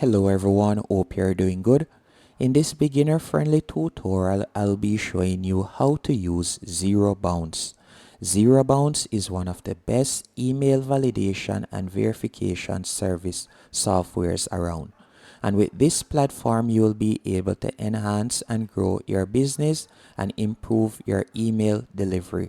Hello everyone, hope you're doing good. In this beginner friendly tutorial, I'll be showing you how to use Zero Bounce. Zero Bounce is one of the best email validation and verification service softwares around. And with this platform, you'll be able to enhance and grow your business and improve your email delivery.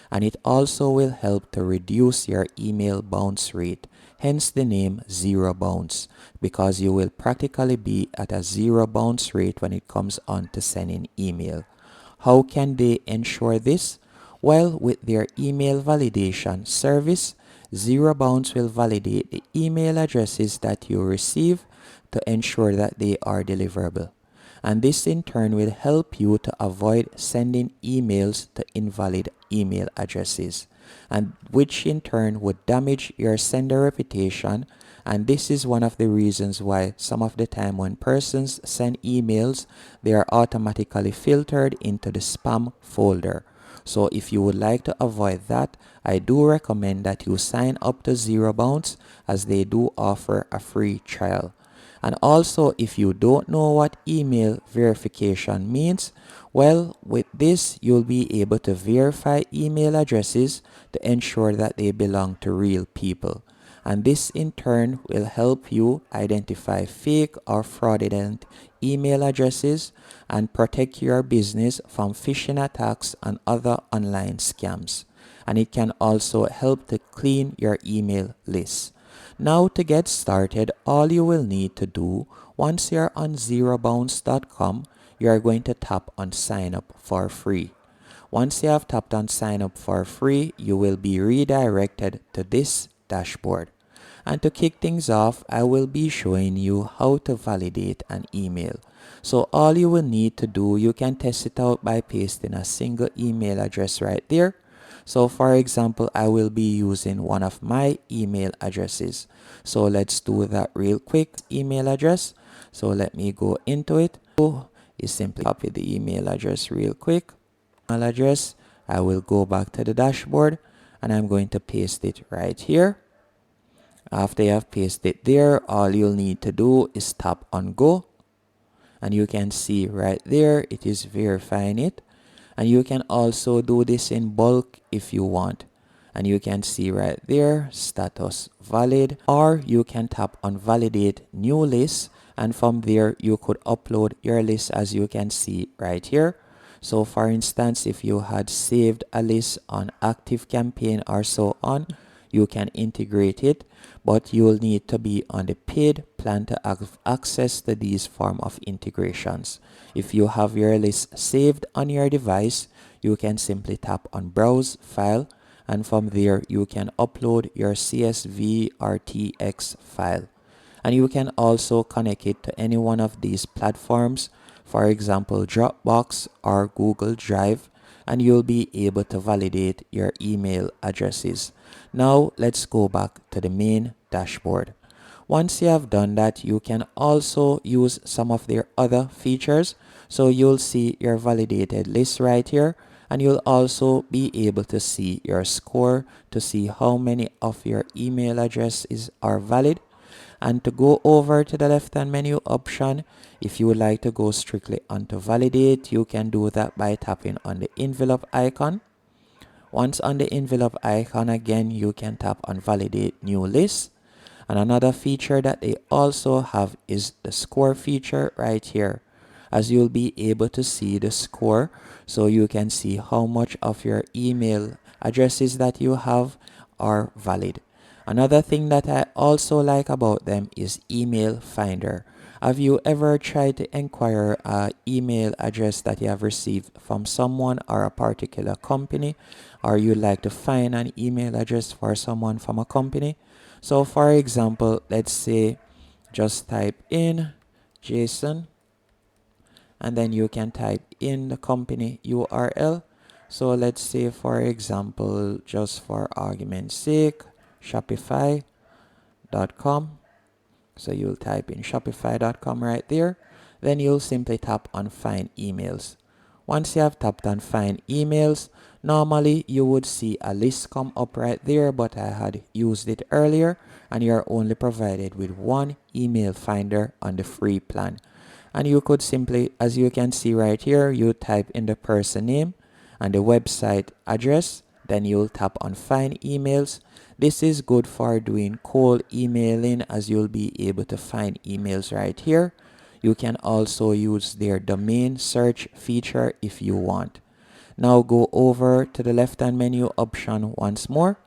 And it also will help to reduce your email bounce rate, hence the name Zero Bounce, because you will practically be at a zero bounce rate when it comes on to sending email. How can they ensure this? Well, with their email validation service, Zero Bounce will validate the email addresses that you receive to ensure that they are deliverable. And this in turn will help you to avoid sending emails to invalid email addresses, and which in turn would damage your sender reputation. And this is one of the reasons why some of the time when persons send emails, they are automatically filtered into the spam folder. So if you would like to avoid that, I do recommend that you sign up to Zero Bounce, as they do offer a free trial. And also, if you don't know what email verification means, well, with this, you'll be able to verify email addresses to ensure that they belong to real people. And this in turn will help you identify fake or fraudulent email addresses and protect your business from phishing attacks and other online scams. And it can also help to clean your email list. Now to get started, all you will need to do once you're on zerobounce.com, you are going to tap on sign up for free. Once you have tapped on sign up for free, you will be redirected to this dashboard. And to kick things off, I will be showing you how to validate an email. So all you will need to do, you can test it out by pasting a single email address right there. So for example, I will be using one of my email addresses. So let's do that real quick. Email address. So let me go into it. You simply copy the email address real quick. Email address. I will go back to the dashboard and I'm going to paste it right here. After you have pasted it there, all you'll need to do is tap on go. And you can see right there, it is verifying it. And you can also do this in bulk if you want. And you can see right there, status valid, or you can tap on validate new list. And from there, you could upload your list, as you can see right here. So for instance, if you had saved a list on Active Campaign or so on, you can integrate it, but you will need to be on the paid plan to have access to these form of integrations. If you have your list saved on your device, you can simply tap on browse file, and from there you can upload your CSV or TX file. And you can also connect it to any one of these platforms, for example Dropbox or Google Drive, and you'll be able to validate your email addresses. Now let's go back to the main dashboard. Once you have done that, you can also use some of their other features. So you'll see your validated list right here, and you'll also be able to see your score to see how many of your email addresses are valid. And to go over to the left hand menu option, if you would like to go strictly onto validate, you can do that by tapping on the envelope icon. Once on the envelope icon again, you can tap on validate new list. And another feature that they also have is the score feature right here, as you'll be able to see the score, so you can see how much of your email addresses that you have are valid. Another thing that I also like about them is email finder. Have you ever tried to inquire an email address that you have received from someone or a particular company, or you'd like to find an email address for someone from a company? So for example, let's say just type in Jason, and then you can type in the company URL. So let's say for example, just for argument's sake, Shopify.com. So you'll type in Shopify.com right there. Then you'll simply tap on find emails. Once you have tapped on find emails, Normally you would see a list come up right there, but I had used it earlier and you're only provided with one email finder on the free plan. And you could simply, as you can see right here, you type in the person name and the website address, then you'll tap on find emails. This is good for doing cold emailing, as you'll be able to find emails right here. You can also use their domain search feature if you want. Now go over to the left hand menu option once more,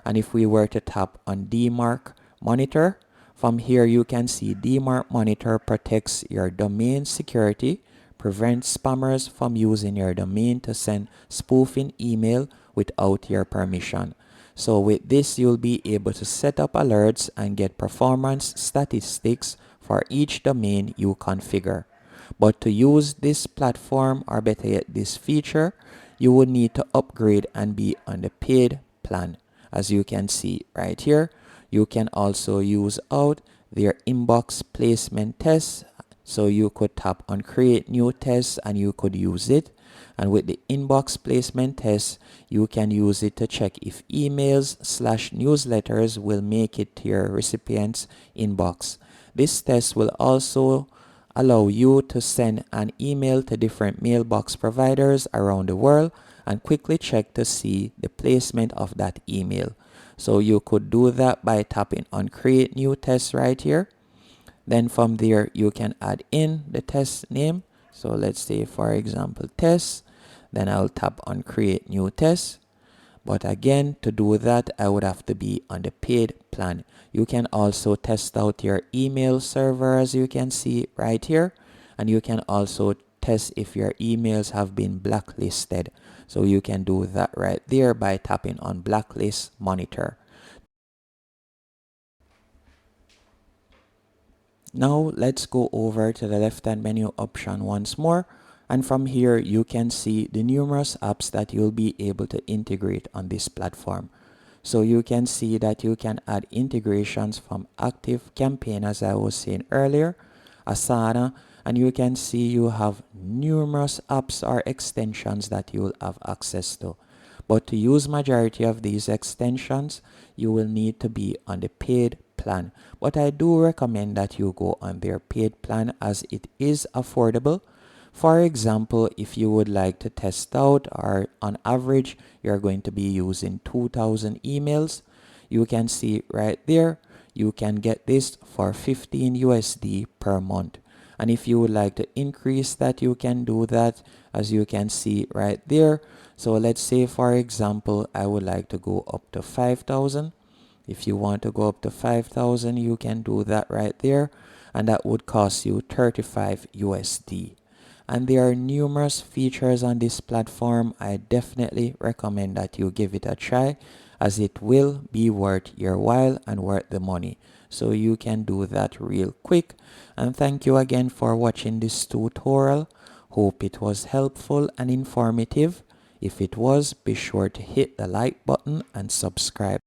and if we were to tap on DMARC Monitor, from here you can see DMARC Monitor protects your domain security, prevents spammers from using your domain to send spoofing email without your permission. So with this, you'll be able to set up alerts and get performance statistics for each domain you configure. But to use this platform, or better yet this feature, you would need to upgrade and be on the paid plan. As you can see right here, you can also use out their inbox placement tests. So you could tap on create new tests and you could use it. And with the inbox placement test, you can use it to check if emails/newsletters will make it to your recipient's inbox. This test will also allow you to send an email to different mailbox providers around the world and quickly check to see the placement of that email. So you could do that by tapping on create new test right here. Then from there you can add in the test name. So let's say for example test. Then I'll tap on create new test. But again, to do that, I would have to be on the paid plan. You can also test out your email server, as you can see right here. And you can also test if your emails have been blacklisted. So you can do that right there by tapping on blacklist monitor. Now let's go over to the left hand menu option once more. And from here, you can see the numerous apps that you'll be able to integrate on this platform. So you can see that you can add integrations from Active Campaign, as I was saying earlier, Asana, and you can see you have numerous apps or extensions that you will have access to. But to use majority of these extensions, you will need to be on the paid plan. But I do recommend that you go on their paid plan, as it is affordable. For example, if you would like to test out, or on average you're going to be using 2,000 emails, you can see right there you can get this for 15 USD per month. And if you would like to increase that, you can do that, as you can see right there. So let's say for example I would like to go up to 5,000. If you want to go up to 5,000, you can do that right there, and that would cost you 35 USD. And there are numerous features on this platform. I definitely recommend that you give it a try, as it will be worth your while and worth the money. So you can do that real quick. And thank you again for watching this tutorial. Hope it was helpful and informative. If it was, be sure to hit the like button and subscribe.